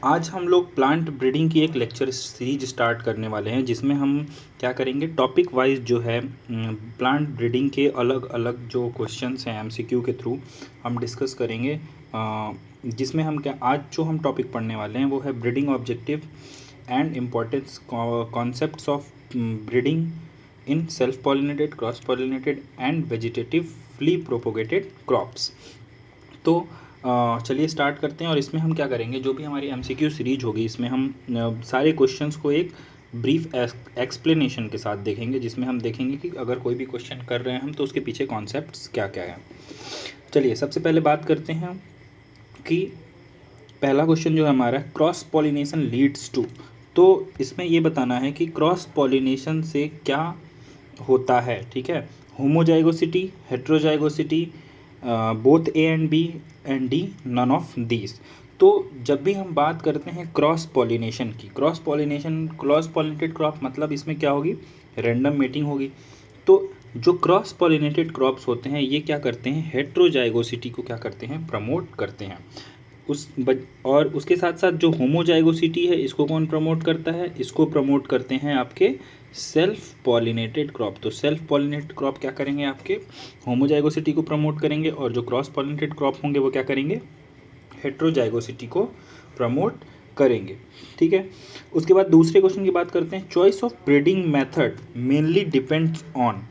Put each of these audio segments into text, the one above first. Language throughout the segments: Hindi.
आज हम लोग प्लांट ब्रीडिंग की एक लेक्चर सीरीज स्टार्ट करने वाले हैं, जिसमें हम क्या करेंगे, टॉपिक वाइज जो है प्लांट ब्रीडिंग के अलग अलग जो क्वेश्चंस हैं एमसीक्यू के थ्रू हम डिस्कस करेंगे। जिसमें हम क्या आज जो हम टॉपिक पढ़ने वाले हैं वो है breeding objective and importance concepts of breeding in self pollinated, cross pollinated and vegetatively propagated crops. तो चलिए स्टार्ट करते हैं। और इसमें हम क्या करेंगे, जो भी हमारी एमसीक्यू सीरीज होगी इसमें हम सारे क्वेश्चंस को एक ब्रीफ एक्सप्लेनेशन के साथ देखेंगे, जिसमें हम देखेंगे कि अगर कोई भी क्वेश्चन कर रहे हैं हम तो उसके पीछे कॉन्सेप्ट्स क्या क्या हैं। चलिए सबसे पहले बात करते हैं कि पहला क्वेश्चन जो है हमारा, क्रॉस पॉलिनेशन लीड्स टू। तो इसमें ये बताना है कि क्रॉस पॉलिनेशन से क्या होता है। ठीक है, homozygosity, heterozygosity, both A and B and D, none of these. तो जब भी हम बात करते हैं क्रॉस पॉलिनेशन की, क्रॉस पॉलिनेटेड क्रॉप मतलब इसमें क्या होगी, रैंडम मेटिंग होगी। तो जो क्रॉस पॉलिनेटेड क्रॉप्स होते हैं ये क्या करते हैं, हेट्रोजाइगोसिटी को क्या करते हैं, प्रमोट करते हैं। और उसके साथ साथ जो होमोजाइगोसिटी है इसको कौन प्रमोट करता है, इसको प्रमोट करते हैं आपके सेल्फ पॉलिनेटेड क्रॉप। तो सेल्फ पॉलिनेटेड क्रॉप क्या करेंगे, आपके होमोजाइगोसिटी को प्रमोट करेंगे, और जो क्रॉस पॉलिनेटेड क्रॉप होंगे वो क्या करेंगे, हेट्रोजाइगोसिटी को प्रमोट करेंगे। ठीक है, उसके बाद दूसरे क्वेश्चन की बात करते हैं, choice of breeding method mainly depends on.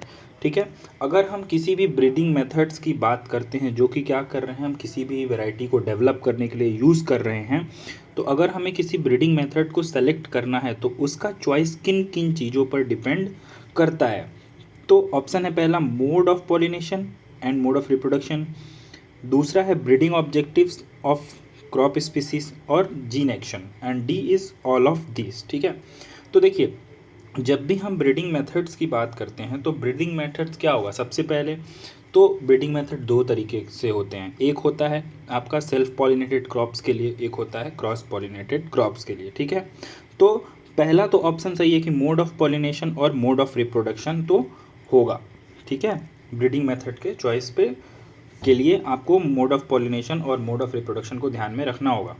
ठीक है, अगर हम किसी भी ब्रीडिंग मेथड्स की बात करते हैं जो कि क्या कर रहे हैं, हम किसी भी वैरायटी को डेवलप करने के लिए यूज़ कर रहे हैं, तो अगर हमें किसी ब्रीडिंग मेथड को सेलेक्ट करना है तो उसका चॉइस किन किन चीज़ों पर डिपेंड करता है। तो ऑप्शन है पहला, mode of pollination and mode of reproduction. दूसरा है breeding objectives of crop species और gene action, and D is all of this. ठीक है, तो देखिए जब भी हम ब्रीडिंग मेथड्स की बात करते हैं तो ब्रीडिंग मेथड्स क्या होगा, सबसे पहले तो ब्रीडिंग मेथड दो तरीके से होते हैं। एक होता है आपका सेल्फ पॉलिनेटेड क्रॉप्स के लिए, एक होता है क्रॉस पॉलिनेटेड क्रॉप्स के लिए। ठीक है, तो पहला तो ऑप्शन सही है कि मोड ऑफ पॉलिनेशन और मोड ऑफ रिप्रोडक्शन तो होगा। ठीक है, ब्रीडिंग मेथड के चॉइस पे के लिए आपको मोड ऑफ पॉलिनेशन और मोड ऑफ रिप्रोडक्शन को ध्यान में रखना होगा।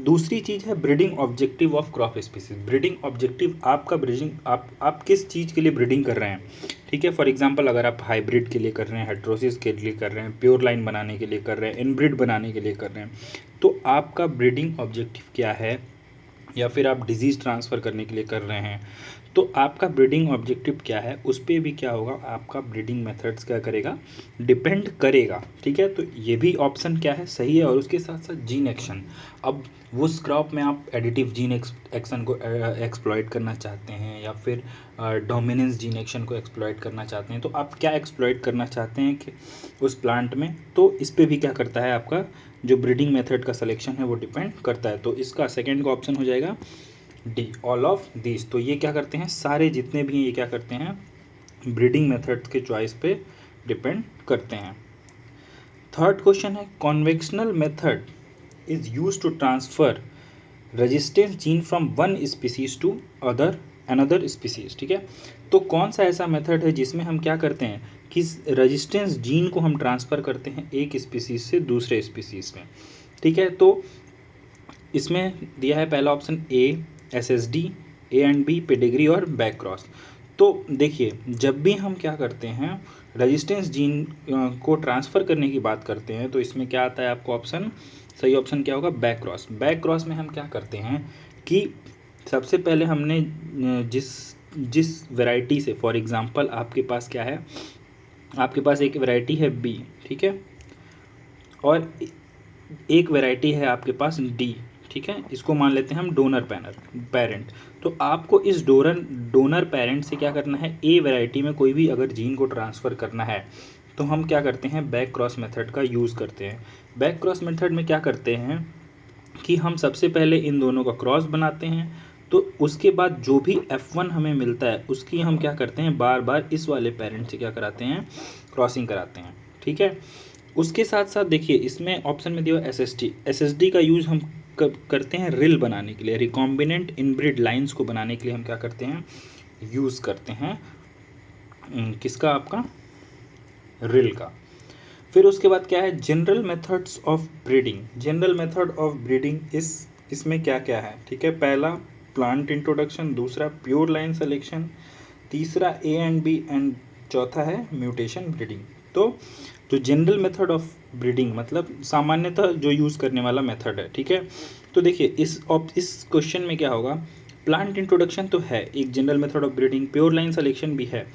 दूसरी चीज़ है breeding objective of crop species. Breeding objective आपका ब्रीडिंग आप किस चीज़ के लिए ब्रीडिंग कर रहे हैं। ठीक है, फॉर एग्जांपल अगर आप हाइब्रिड के लिए कर रहे हैं, हेट्रोसिस के लिए कर रहे हैं, प्योर लाइन बनाने के लिए कर रहे हैं, इनब्रिड बनाने के लिए कर रहे हैं, तो आपका ब्रीडिंग ऑब्जेक्टिव क्या है, या फिर आप डिजीज़ ट्रांसफ़र करने के लिए कर रहे हैं तो आपका ब्रीडिंग ऑब्जेक्टिव क्या है, उस पर भी क्या होगा, आपका ब्रीडिंग मेथड्स क्या करेगा, डिपेंड करेगा। ठीक है, तो ये भी ऑप्शन क्या है, सही है। और उसके साथ साथ जीन एक्शन, अब उस क्रॉप में आप एडिटिव जीन एक्शन को एक्सप्लॉइट करना चाहते हैं या फिर डोमिनेंस जीन एक्शन को एक्सप्लॉइट करना चाहते हैं, तो आप क्या एक्सप्लॉइट करना चाहते हैं कि उस प्लांट में, तो इस पर भी क्या करता है, आपका जो ब्रीडिंग मेथड का सिलेक्शन है वो डिपेंड करता है। तो इसका सेकेंड का ऑप्शन हो जाएगा डी, ऑल ऑफ दिस। तो ये क्या करते हैं, सारे जितने भी हैं ये क्या करते हैं, ब्रीडिंग मेथड के चॉइस पे डिपेंड करते हैं। थर्ड क्वेश्चन है, conventional method is use to transfer resistance gene from one species to another species. ठीक है, तो कौन सा ऐसा मेथड है जिसमें हम क्या करते हैं कि रेजिस्टेंस जीन को हम ट्रांसफ़र करते हैं एक स्पीसीज से दूसरे स्पीसीज में। ठीक है, तो इसमें दिया है पहला option A SSD, A and B pedigree और बैक क्रॉस। तो देखिए जब भी हम क्या करते हैं रेजिस्टेंस जीन को ट्रांसफ़र करने की बात करते हैं तो इसमें क्या आता है आपको ऑप्शन, सही ऑप्शन क्या होगा, बैक क्रॉस। बैक क्रॉस में हम क्या करते हैं कि सबसे पहले हमने जिस वैरायटी से, फॉर एग्जांपल आपके पास क्या है, आपके पास एक वैरायटी है बी, ठीक है, और एक वैरायटी है आपके पास डी। ठीक है, इसको मान लेते हैं हम डोनर पेरेंट। तो आपको इस डोनर पेरेंट से क्या करना है, ए वैरायटी में कोई भी अगर जीन को ट्रांसफ़र करना है तो हम क्या करते हैं, बैक क्रॉस मेथड का यूज़ करते हैं। बैक क्रॉस मेथड में क्या करते हैं कि हम सबसे पहले इन दोनों का क्रॉस बनाते हैं, तो उसके बाद जो भी F1 हमें मिलता है उसकी हम क्या करते हैं, बार बार इस वाले पेरेंट से क्या कराते हैं, क्रॉसिंग कराते हैं। ठीक है, उसके साथ साथ देखिए इसमें ऑप्शन में दिया एसएसडी का यूज़ हम करते हैं रिल बनाने के लिए, रिकॉम्बिनेंट इनब्रिड लाइंस को बनाने के लिए हम क्या करते हैं, यूज़ करते हैं किसका, आपका रिल का। फिर उसके बाद क्या है, general methods of breeding. General method of breeding is इसमें क्या क्या है, ठीक है। पहला प्लांट इंट्रोडक्शन, दूसरा प्योर लाइन सिलेक्शन, तीसरा ए एंड बी एंड चौथा है म्यूटेशन ब्रीडिंग। तो जो जनरल मेथड ऑफ ब्रीडिंग मतलब सामान्यतः जो यूज़ करने वाला मेथड है, ठीक है। तो देखिए इस क्वेश्चन में क्या होगा, प्लांट इंट्रोडक्शन तो है एक general method of breeding, pure line selection भी है,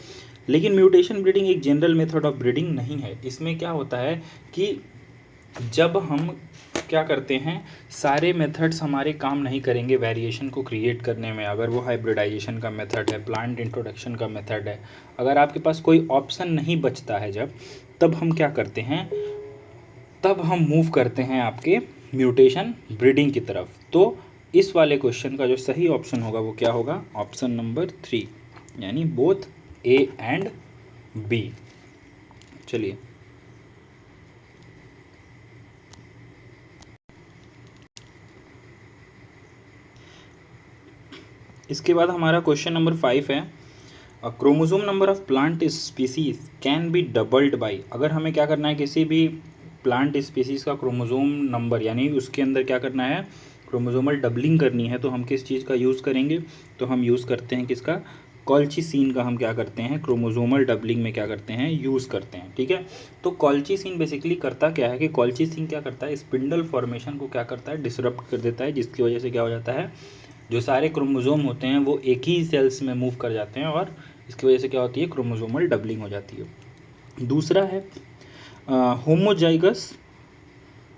लेकिन म्यूटेशन ब्रीडिंग एक जनरल मेथड ऑफ ब्रीडिंग नहीं है। इसमें क्या होता है कि जब हम क्या करते हैं, सारे मेथड्स हमारे काम नहीं करेंगे वेरिएशन को क्रिएट करने में। अगर वो हाइब्रिडाइजेशन का मेथड है, प्लांट इंट्रोडक्शन का मेथड है, अगर आपके पास कोई ऑप्शन नहीं बचता है जब, तब हम क्या करते हैं, तब हम मूव करते हैं आपके म्यूटेशन ब्रीडिंग की तरफ। तो इस वाले क्वेश्चन का जो सही ऑप्शन होगा वो क्या होगा, ऑप्शन नंबर 3, यानी बोथ ए एंड बी। चलिए इसके बाद हमारा क्वेश्चन नंबर 5 है, chromosome number of plant species can be doubled by. अगर हमें क्या करना है, किसी भी प्लांट स्पीसीज का क्रोमोसोम नंबर यानी उसके अंदर क्या करना है, क्रोमोसोमल डबलिंग करनी है, तो हम किस चीज़ का यूज़ करेंगे, तो हम यूज़ करते हैं किसका, कॉल्चिसिन का हम क्या करते हैं, क्रोमोसोमल डबलिंग में क्या करते हैं, यूज़ करते हैं, ठीक है। तो कॉल्चिसिन बेसिकली करता क्या है कि कॉल्चिसिन क्या करता है, स्पिंडल फॉर्मेशन को क्या करता है, डिसरप्ट कर देता है, जिसकी वजह से क्या हो जाता है, जो सारे क्रोमोसोम होते हैं वो एक ही सेल्स में मूव कर जाते हैं और इसकी वजह से क्या होती है, क्रोमोसोमल डबलिंग हो जाती है। दूसरा है homozygous,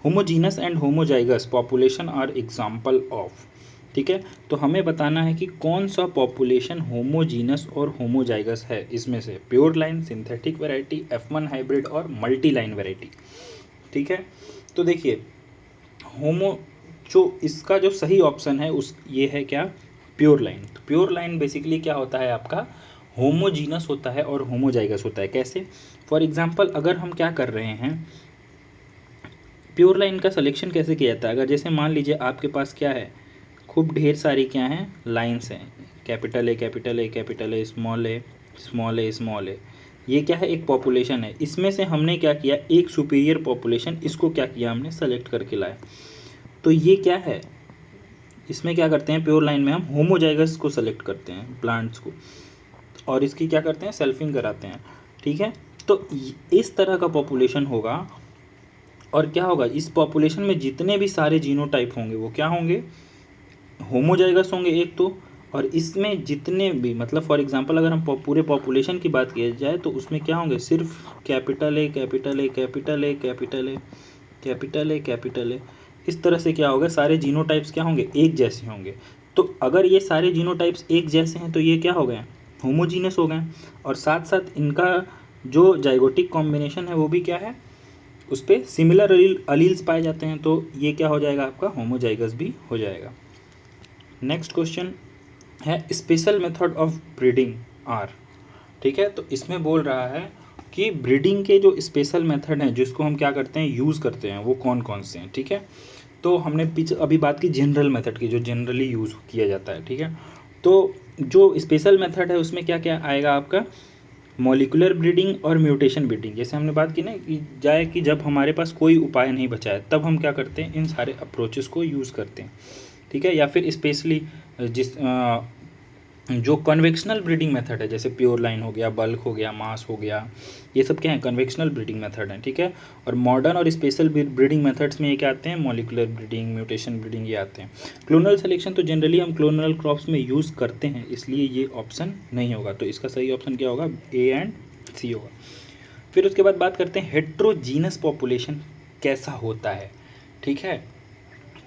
homogeneous and homozygous population are example of, ठीक है। तो हमें बताना है कि कौन सा पॉपुलेशन होमोजीनस और होमोजाइगस है, इसमें से pure line, synthetic variety, F1 hybrid और मल्टी लाइन वैरायटी, ठीक है। तो देखिए होमो जो इसका जो सही ऑप्शन है उस ये है क्या, प्योर लाइन। तो प्योर लाइन बेसिकली क्या होता है आपका, होमोजीनस होता है और होमोजाइगस होता है। कैसे, फॉर एग्जांपल अगर हम क्या कर रहे हैं, प्योर लाइन का सिलेक्शन कैसे किया जाता है, अगर जैसे मान लीजिए आपके पास क्या है, खूब ढेर सारी क्या हैं, लाइन्स हैं, capital A capital A capital A, small A small A small A, ये क्या है, एक पॉपुलेशन है। इसमें से हमने क्या किया, एक सुपीरियर पॉपुलेशन, इसको क्या किया हमने, सेलेक्ट करके लाया। तो ये क्या है, इसमें क्या करते हैं, प्योर लाइन में हम होमोजाइगस को सेलेक्ट करते हैं प्लांट्स को, और इसकी क्या करते हैं, सेल्फिंग कराते हैं, ठीक है। तो इस तरह का पॉपुलेशन होगा, और क्या होगा, इस पॉपुलेशन में जितने भी सारे जीनोटाइप होंगे वो क्या होंगे, होमोजाइगस होंगे एक तो, और इसमें जितने भी मतलब फॉर एग्जांपल अगर हम पूरे पॉपुलेशन की बात किया जाए तो उसमें क्या होंगे, सिर्फ capital A capital A capital A capital A capital A capital ए, इस तरह से क्या होगा, सारे जीनोटाइप्स क्या होंगे, एक जैसे होंगे। तो अगर ये सारे जीनोटाइप्स एक जैसे हैं तो ये क्या हो गए, होमोजीनस हो गए, और साथ साथ इनका जो जाइगोटिक कॉम्बिनेशन है वो भी क्या है, उस पर सिमिलर अलील्स पाए जाते हैं, तो ये क्या हो जाएगा आपका, होमोजाइगस भी हो जाएगा। नेक्स्ट क्वेश्चन है special method of breeding are, ठीक है। तो इसमें बोल रहा है कि ब्रीडिंग के जो स्पेशल मेथड हैं जिसको हम क्या करते हैं, यूज़ करते हैं, वो कौन कौन से हैं, ठीक है। तो हमने पीछे अभी बात की जनरल मेथड की, जो जनरली यूज़ किया जाता है, ठीक है। तो जो स्पेशल मेथड है उसमें क्या क्या आएगा आपका, मॉलिक्यूलर ब्रीडिंग और म्यूटेशन ब्रीडिंग। जैसे हमने बात की ना कि जब हमारे पास कोई उपाय नहीं बचा है तब हम क्या करते हैं, इन सारे अप्रोचेस को यूज़ करते हैं, ठीक है। या फिर स्पेशली जो कन्वेक्शनल ब्रीडिंग मेथड है, जैसे प्योर लाइन हो गया, बल्क हो गया, मास हो गया, ये सब क्या है, कन्वेक्शनल ब्रीडिंग मेथड है, ठीक है। और मॉडर्न और स्पेशल ब्रीडिंग मेथड्स में ये क्या आते हैं, मॉलिक्यूलर ब्रीडिंग, म्यूटेशन ब्रीडिंग, ये आते हैं। क्लोनल सिलेक्शन तो जनरली हम क्लोनल क्रॉप्स में यूज़ करते हैं, इसलिए ये ऑप्शन नहीं होगा। तो इसका सही ऑप्शन क्या होगा, ए एंड सी होगा। फिर उसके बाद बात करते हैं हेट्रोजीनस पॉपुलेशन कैसा होता है, ठीक है।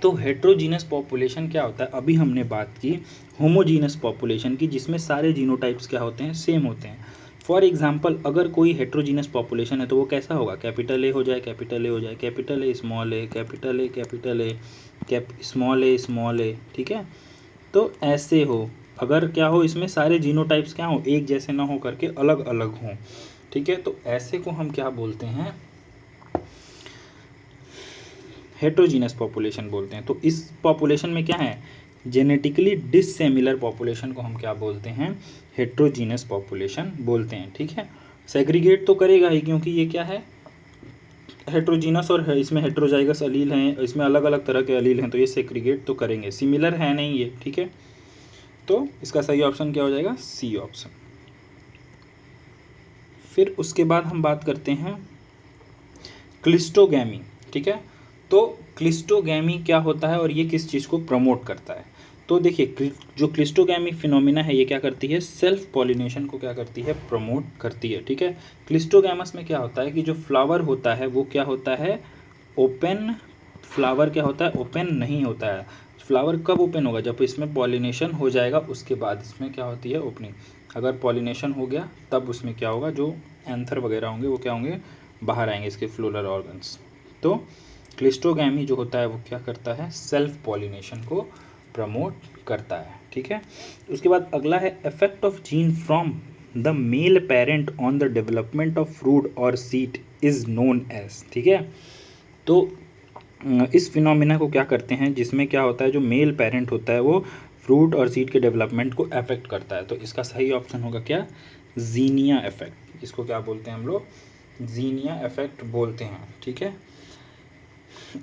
तो हेट्रोजीनस पॉपुलेशन क्या होता है, अभी हमने बात की होमोजीनस पॉपुलेशन की, जिसमें सारे जीनोटाइप्स क्या होते हैं, सेम होते हैं। फॉर एग्जांपल अगर कोई हेट्रोजीनस पॉपुलेशन है तो वो कैसा होगा, कैपिटल ए हो जाए कैपिटल ए हो जाए, capital A small A capital A capital A small A, ठीक है। तो ऐसे हो, अगर क्या हो, इसमें सारे जीनोटाइप्स क्या हो, एक जैसे ना हो करके अलग अलग हों, ठीक है। तो ऐसे को हम क्या बोलते हैं, हेट्रोजीनस पॉपुलेशन बोलते हैं। तो इस पॉपुलेशन में क्या है, जेनेटिकली डिससिमिलर पॉपुलेशन को हम क्या बोलते हैं, हेट्रोजीनस पॉपुलेशन बोलते हैं, ठीक है। सेग्रीगेट तो करेगा ही, क्योंकि ये क्या है, हेट्रोजीनस और इसमें हेट्रोजाइगस अलील हैं, इसमें अलग अलग तरह के अलील हैं, तो ये सेग्रीगेट तो करेंगे, सिमिलर है नहीं ये, ठीक है। तो इसका सही ऑप्शन क्या हो जाएगा, सी ऑप्शन। फिर उसके बाद हम बात करते हैं क्लिस्टोगैमी, ठीक है। तो क्लिस्टोगैमी क्या होता है और ये किस चीज़ को प्रमोट करता है। तो देखिए जो क्लिस्टोगैमी फिनोमिना है ये क्या करती है, सेल्फ पॉलिनेशन को क्या करती है, प्रमोट करती है, ठीक है। क्लिस्टोगैमस में क्या होता है कि जो फ्लावर होता है वो क्या होता है, ओपन फ्लावर क्या होता है, ओपन नहीं होता है। फ्लावर कब ओपन होगा, जब इसमें पॉलिनेशन हो जाएगा उसके बाद इसमें क्या होती है, ओपनिंग। अगर पॉलिनेशन हो गया तब उसमें क्या होगा, जो एंथर वगैरह होंगे वो क्या होंगे, बाहर आएंगे इसके फ्लोरल ऑर्गन्स। तो क्लिस्टोगैमी जो होता है वो क्या करता है, सेल्फ पॉलिनेशन को प्रमोट करता है, ठीक है। उसके बाद अगला है effect of gene from the male parent on the development of fruit और सीड इज नोन एज, ठीक है। तो इस फिनोमिना को क्या करते हैं, जिसमें क्या होता है, जो मेल पेरेंट होता है वो फ्रूट और सीड के डेवलपमेंट को अफेक्ट करता है। तो इसका सही ऑप्शन होगा क्या, जीनिया इफेक्ट। इसको क्या बोलते हैं हम लोग, जीनिया इफेक्ट बोलते हैं, ठीक है।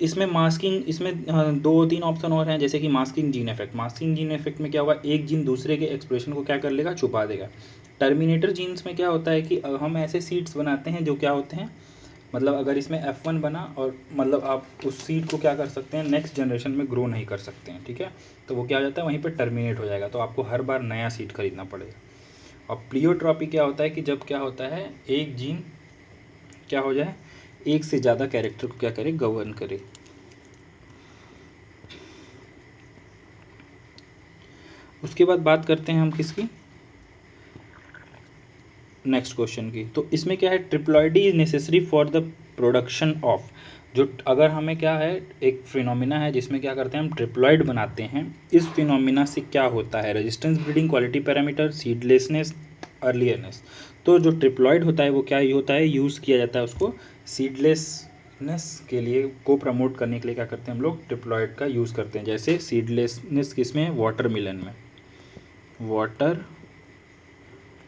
इसमें मास्किंग, इसमें दो तीन ऑप्शन और हैं, जैसे कि masking gene effect. Masking gene effect में क्या होगा, एक जीन दूसरे के एक्सप्रेशन को क्या कर लेगा, छुपा देगा। टर्मिनेटर जीन्स में क्या होता है कि हम ऐसे सीड्स बनाते हैं जो क्या होते हैं, मतलब अगर इसमें F1 बना और मतलब आप उस सीड को क्या कर सकते हैं, नेक्स्ट जनरेशन में ग्रो नहीं कर सकते हैं, ठीक है। तो वो क्या हो जाता है, वहीं पर टर्मिनेट हो जाएगा, तो आपको हर बार नया सीड खरीदना पड़ेगा। और प्लियोट्रॉपी क्या होता है कि जब क्या होता है, एक जीन क्या हो जाए, एक से ज़्यादा कैरेक्टर को क्या करे, गवर्न करे। उसके बाद बात करते हैं हम किसकी, नेक्स्ट क्वेश्चन की। तो इसमें क्या है, triploidy is necessary for the production of, जो अगर हमें क्या है, एक फिनोमिना है जिसमें क्या करते हैं हम, ट्रिप्लॉइड बनाते हैं। इस फिनोमिना से क्या होता है, रेजिस्टेंस, ब्रीडिंग, क्वालिटी पैरामीटर, सीडलेसनेस, अर्लियरनेस। तो जो ट्रिप्लॉइड होता है वो क्या होता है, यूज़ किया जाता है उसको सीडलेसनेस के लिए, को प्रमोट करने के लिए क्या करते हैं हम लोग, ट्रिप्लॉइड का यूज़ करते हैं। जैसे सीडलेसनेस किसमें, वाटरमेलन में, वाटर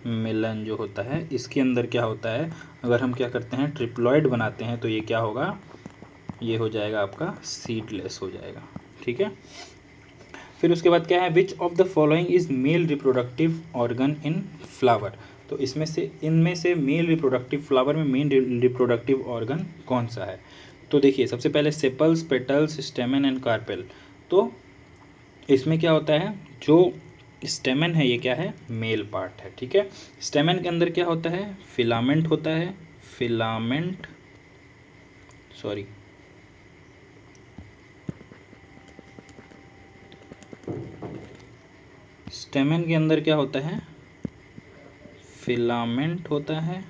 मिलन जो होता है इसके अंदर क्या होता है, अगर हम क्या करते हैं, ट्रिप्लॉइड बनाते हैं तो ये क्या होगा, ये हो जाएगा आपका सीडलेस हो जाएगा, ठीक है। फिर उसके बाद क्या है, which of the following is male reproductive organ in flower. तो इसमें से, इनमें से मेल रिप्रोडक्टिव, फ्लावर में मेन रिप्रोडक्टिव ऑर्गन कौन सा है। तो देखिए सबसे पहले सेपल्स, पेटल्स, स्टेमन एंड कार्पेल। तो इसमें क्या होता है, जो स्टेमन है ये क्या है, मेल पार्ट है, ठीक है। स्टेमन के अंदर क्या होता है, फिलामेंट होता है, फिलामेंट, सॉरी, स्टेमन के अंदर क्या होता है, फिलामेंट होता है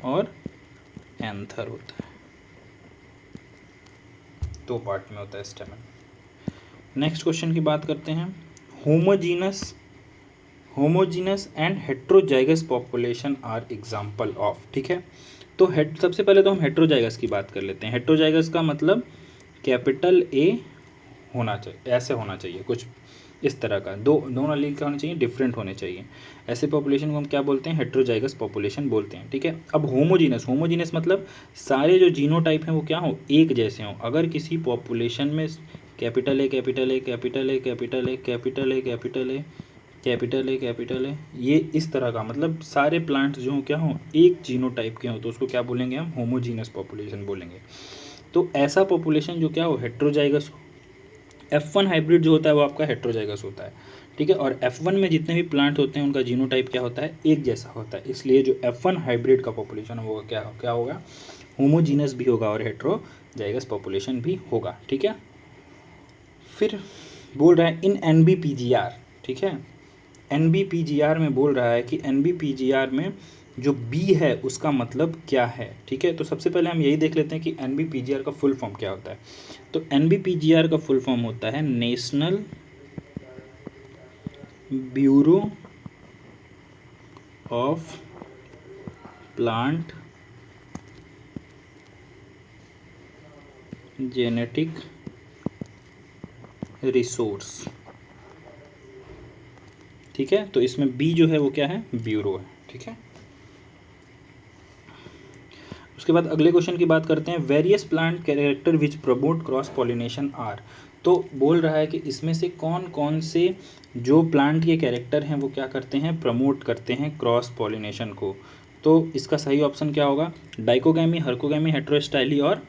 और एंथर होता है, दो पार्ट में होता है स्टेमन। नेक्स्ट क्वेश्चन की बात करते हैं, homogeneous and heterozygous population are example of, ठीक है। तो सबसे पहले तो हम हेट्रोजाइगस की बात कर लेते हैं। हेट्रोजाइगस का मतलब कैपिटल ए होना चाहिए, ऐसे होना चाहिए कुछ इस तरह का, दोनों अलील का होने चाहिए, डिफरेंट होने चाहिए। ऐसे पॉपुलेशन को हम क्या बोलते हैं, हेट्रोजाइगस पॉपुलेशन बोलते हैं, ठीक है। अब होमोजीनस मतलब सारे जो जीनोटाइप हैं वो क्या हो, एक जैसे हों। अगर किसी पॉपुलेशन में capital A capital A capital A capital A capital A capital A capital A capital ए, ये इस तरह का, मतलब सारे प्लांट्स जो क्या हों, एक जीनोटाइप के हों, तो उसको क्या बोलेंगे हम, होमोजीनस पॉपुलेशन बोलेंगे। तो ऐसा पॉपुलेशन जो क्या हो, हेट्रोजाइगस हो। F1 हाइब्रिड जो होता है वो आपका हेट्रोजाइगस होता है, ठीक है। और F1 में जितने भी प्लांट होते हैं उनका जीनोटाइप क्या होता है, एक जैसा होता है। इसलिए जो F1 हाइब्रिड का पॉपुलेशन होगा क्या होगा, होमोजीनस भी होगा और हेट्रोजाइगस पॉपुलेशन भी होगा, ठीक है। फिर बोल रहा है इन NBPGR, ठीक है। NBPGR में बोल रहा है कि NBPGR में जो B है उसका मतलब क्या है, ठीक है। तो सबसे पहले हम यही देख लेते हैं कि NBPGR का फुल फॉर्म क्या होता है। तो NBPGR का फुल फॉर्म होता है national bureau of plant genetic resource, ठीक है। तो इसमें बी जो है वो क्या है, ब्यूरो है, ठीक है। उसके बाद अगले क्वेश्चन की बात करते हैं, various plant character which promote cross pollination are. तो बोल रहा है कि इसमें से कौन कौन से जो प्लांट के कैरेक्टर हैं वो क्या करते हैं, प्रमोट करते हैं क्रॉस पॉलिनेशन को। तो इसका सही ऑप्शन क्या होगा, डाइकोगैमी, हर्कोगैमी, हेटेरोस्टाइली और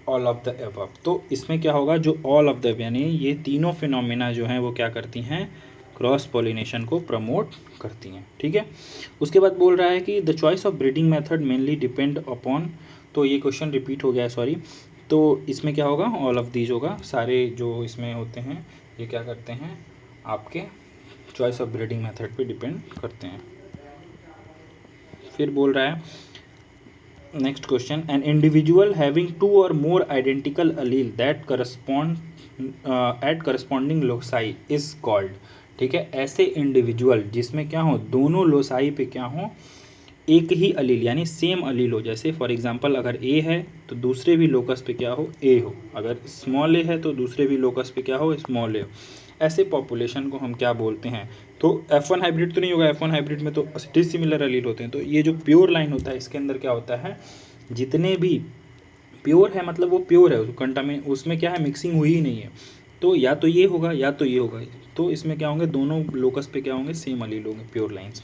ऑल ऑफ द अबव। तो इसमें क्या होगा, जो ऑल ऑफ द यानी ये तीनों फिनोमिना जो हैं वो क्या करती हैं, क्रॉस पॉलिनेशन को प्रमोट करती हैं। ठीक है, उसके बाद बोल रहा है कि the choice of breeding method mainly depend upon, तो ये क्वेश्चन रिपीट हो गया है, सॉरी। तो इसमें क्या होगा, ऑल ऑफ दीज होगा, सारे जो इसमें होते हैं ये क्या करते हैं, आपके चॉइस ऑफ ब्रीडिंग मेथड पे डिपेंड करते हैं। फिर बोल रहा है next question, an individual having two or more identical allele that correspond at corresponding loci is called. ठीक है, ऐसे इंडिविजुअल जिसमें क्या हो, दोनों लोसाई पे क्या हो, एक ही अलील यानी सेम अलील हो। जैसे फॉर एग्जांपल अगर ए है तो दूसरे भी लोकस पे क्या हो, ए हो। अगर स्मॉल ए है तो दूसरे भी लोकस पे क्या हो, स्मॉल ए हो। ऐसे पॉपुलेशन को हम क्या बोलते हैं, तो F1 हाइब्रिड तो नहीं होगा, F1 हाइब्रिड में तो डिसिमिलर अलील होते हैं। तो ये जो प्योर लाइन होता है इसके अंदर क्या होता है, जितने भी प्योर है मतलब वो प्योर है, कंटामिन उसमें क्या है, मिक्सिंग हुई ही नहीं है। तो या तो ये होगा या तो ये होगा। तो इसमें क्या होंगे, दोनों लोकस पे क्या होंगे, सेम अलील होंगे प्योर लाइन्स।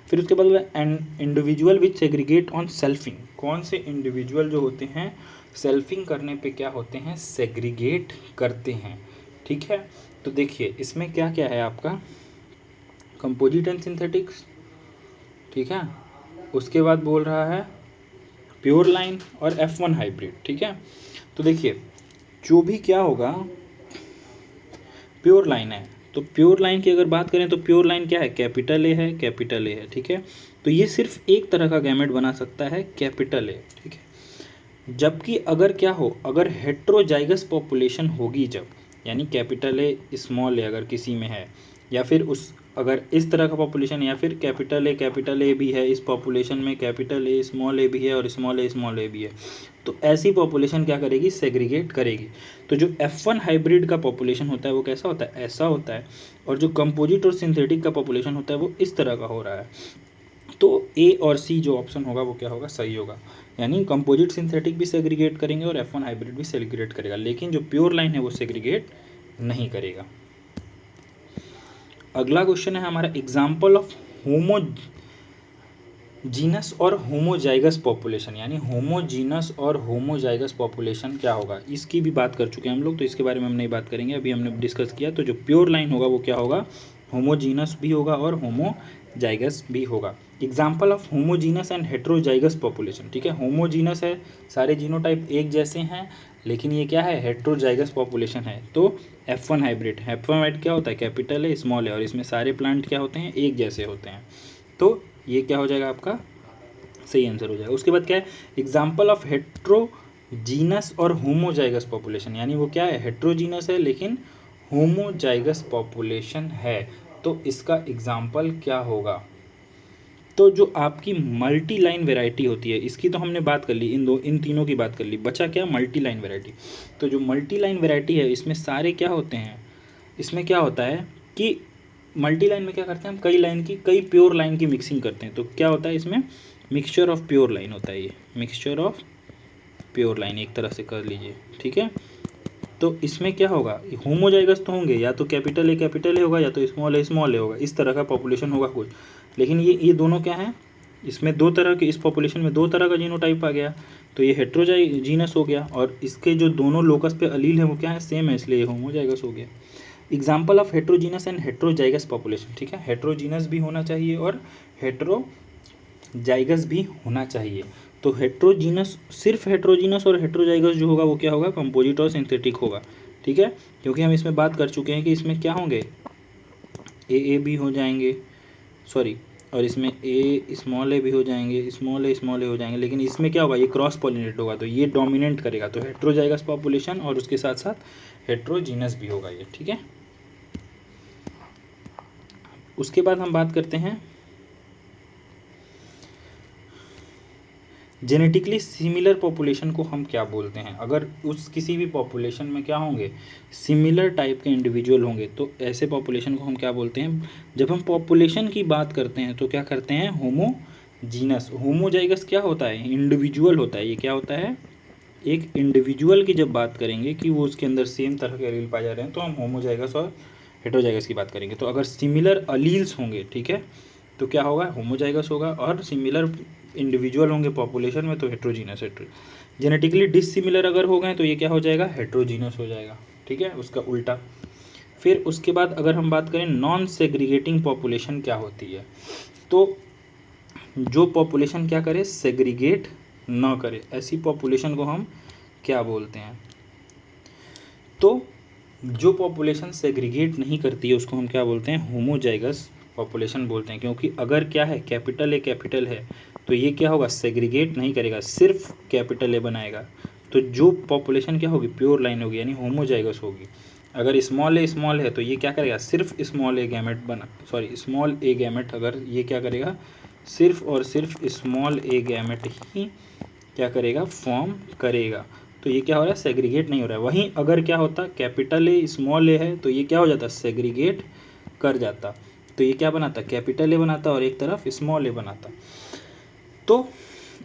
फिर उसके बाद an individual which segregate on selfing, कौन से इंडिविजुअल जो होते हैं सेल्फिंग करने पे क्या होते हैं, सेग्रीगेट करते हैं। ठीक है, तो देखिए इसमें क्या क्या है आपका, कंपोजिट एंड सिंथेटिक्स, ठीक है, उसके बाद बोल रहा है प्योर लाइन और F1 हाइब्रिड। ठीक है, तो देखिए जो भी क्या होगा, प्योर लाइन है तो प्योर लाइन की अगर बात करें तो प्योर लाइन क्या है, कैपिटल ए है, कैपिटल ए है। ठीक है, तो ये सिर्फ एक तरह का गैमेट बना सकता है, कैपिटल ए। ठीक है, जबकि अगर क्या हो, अगर हेट्रोजाइगस पॉपुलेशन होगी जब, यानी कैपिटल ए स्मॉल ए अगर किसी में है, या फिर उस अगर इस तरह का पॉपुलेशन, या फिर कैपिटल ए भी है इस पॉपुलेशन में, कैपिटल ए स्मॉल ए भी है और स्मॉल ए भी है, तो ऐसी पॉपुलेशन क्या करेगी, सेग्रीगेट करेगी। तो जो F1 हाइब्रिड का पॉपुलेशन होता है वो कैसा होता है, ऐसा होता है, और जो कंपोजिट और सिंथेटिक का पॉपुलेशन होता है वो इस तरह का हो रहा है। तो ए और सी जो ऑप्शन होगा वो क्या होगा, सही होगा। यानी कंपोजिट सिंथेटिक भी सेग्रीगेट करेंगे और F1 हाइब्रिड भी सेग्रीगेट करेगा, लेकिन जो प्योर लाइन है वो सेग्रीगेट नहीं करेगा। अगला क्वेश्चन है हमारा, एग्जाम्पल ऑफ होमोजीनस और होमोजाइगस पॉपुलेशन, यानी होमोजीनस और होमोजाइगस पॉपुलेशन क्या होगा, इसकी भी बात कर चुके हैं हम लोग, तो इसके बारे में हम नहीं बात करेंगे, अभी हमने डिस्कस किया। तो जो प्योर लाइन होगा वो क्या होगा, होमोजीनस भी होगा और होमोजाइगस भी होगा। Example of homogeneous and heterozygous population. ठीक है, होमोजीनस है, सारे जीनोटाइप एक जैसे हैं, लेकिन ये क्या है, हेट्रोजाइगस पॉपुलेशन है। तो F1 हाइब्रिड, F1 हाइब्रिड क्या होता है, कैपिटल है, स्मॉल है, और इसमें सारे प्लांट क्या होते हैं, एक जैसे होते हैं। तो ये क्या हो जाएगा, आपका सही आंसर हो जाएगा। उसके बाद क्या है, एग्जाम्पल ऑफ हेट्रोजीनस और होमोजाइगस पॉपुलेशन, यानी वो क्या है, हेट्रोजीनस है लेकिन होमोजाइगस पॉपुलेशन है, तो इसका एग्जाम्पल क्या होगा। तो जो आपकी मल्टी लाइन वेराइटी होती है, इसकी तो हमने बात कर ली, इन तीनों की बात कर ली, बचा क्या, मल्टी लाइन वेराइटी। तो जो मल्टी लाइन वेराइटी है इसमें सारे क्या होते हैं, इसमें क्या होता है कि मल्टी लाइन में क्या करते हैं हम, कई लाइन की, कई प्योर लाइन की मिक्सिंग करते हैं। तो क्या होता है इसमें, मिक्सचर ऑफ प्योर लाइन होता है, ये मिक्सचर ऑफ प्योर लाइन एक तरह से कर लीजिए। ठीक है, तो इसमें क्या होगा, होमोजाइगस तो होंगे, या तो कैपिटल ए होगा, या तो स्मॉल ए होगा, इस तरह का पॉपुलेशन होगा कुछ। लेकिन ये दोनों क्या हैं, इसमें दो तरह के, इस पॉपुलेशन में दो तरह का जीनोटाइप आ गया, तो ये हेट्रोजीनस हो गया, और इसके जो दोनों लोकस पे अलील है वो क्या है, सेम है, इसलिए होमोजाइगस हो गया। Example of heterogeneous and heterozygous population. ठीक है, हेट्रोजीनस भी होना चाहिए और हेट्रोजाइगस भी होना चाहिए। तो हेट्रोजीनस, सिर्फ हेट्रोजीनस और हेट्रोजाइगस जो होगा वो क्या होगा, कंपोजिट और सिंथेटिक होगा। ठीक है, क्योंकि हम इसमें बात कर चुके हैं कि इसमें क्या होंगे, ए भी हो जाएंगे, सॉरी, और इसमें ए स्मॉल ए भी हो जाएंगे, स्मॉल ए हो जाएंगे, लेकिन इसमें क्या होगा, ये क्रॉस पॉलिनेट होगा, तो ये डोमिनेट करेगा, तो हेट्रोजाइगस पॉपुलेशन और उसके साथ साथ हेट्रोजीनस भी होगा ये। ठीक है, उसके बाद हम बात करते हैं जेनेटिकली सिमिलर पॉपुलेशन को हम क्या बोलते हैं। अगर उस किसी भी पॉपुलेशन में क्या होंगे, सिमिलर टाइप के इंडिविजुअल होंगे, तो ऐसे पॉपुलेशन को हम क्या बोलते हैं। जब हम पॉपुलेशन की बात करते हैं तो क्या करते हैं, जीनस। होमोजाइगस क्या होता है? इंडिविजुअल होता है। ये क्या होता है? एक इंडिविजुअल की जब बात करेंगे कि वो उसके अंदर सेम तरह के एलील पाए जा रहे हैं तो हम होमोजाइगस और हेटेरोजाइगस की बात करेंगे। तो अगर सिमिलर अलील्स होंगे, ठीक है, तो क्या होगा? होमोजाइगस होगा। और सिमिलर इंडिविजुअल होंगे पॉपुलेशन में तो हेट्रोजीनस। जेनेटिकली डिसिमिलर अगर हो गए तो ये क्या हो जाएगा? हेट्रोजीनस हो जाएगा, ठीक है, उसका उल्टा। फिर उसके बाद अगर हम बात करें नॉन सेग्रीगेटिंग पॉपुलेशन क्या होती है, तो जो पॉपुलेशन क्या करे? सेग्रीगेट ना करे, ऐसी पॉपुलेशन को हम क्या बोलते हैं? तो जो पॉपुलेशन सेग्रीगेट नहीं करती है उसको हम क्या बोलते हैं? होमोजाइगस पॉपुलेशन बोलते हैं। क्योंकि अगर क्या है, कैपिटल है तो ये क्या होगा? सेग्रीगेट नहीं करेगा, सिर्फ कैपिटल ए बनाएगा। तो जो पॉपुलेशन क्या होगी? प्योर लाइन होगी, यानी होमोजाइगस होगी। अगर स्मॉल है तो ये क्या करेगा? सिर्फ स्मॉल ए गैमेट अगर ये क्या करेगा? सिर्फ और सिर्फ स्मॉल ए गैमेट ही क्या करेगा? फॉर्म करेगा। तो ये क्या हो रहा है? सेग्रीगेट नहीं हो रहा है। वहीं अगर क्या होता? कैपिटल ए स्मॉल ए है तो ये क्या हो जाता? सेग्रीगेट कर जाता। तो ये क्या बनाता? कैपिटल ए बनाता और एक तरफ स्मॉल ए बनाता। तो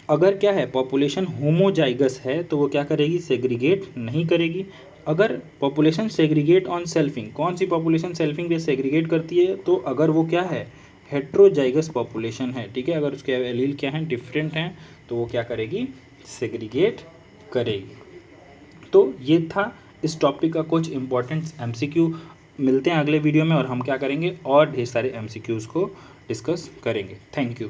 अगर क्या है? पॉपुलेशन होमोजाइगस है तो वो क्या करेगी? सेग्रीगेट नहीं करेगी। अगर पॉपुलेशन सेग्रीगेट ऑन सेल्फिंग, कौन सी पॉपुलेशन सेल्फिंग पे सेग्रीगेट करती है? तो अगर वो क्या है? हेट्रोजाइगस पॉपुलेशन है, ठीक है, अगर उसके एलील क्या हैं? डिफरेंट हैं, तो वो क्या करेगी? सेग्रीगेट करेगी। तो ये था इस टॉपिक का कुछ इंपॉर्टेंट एमसीक्यू। मिलते हैं अगले वीडियो में और हम क्या करेंगे? और ढेर सारे एमसीक्यूज़ को डिस्कस करेंगे। Thank you.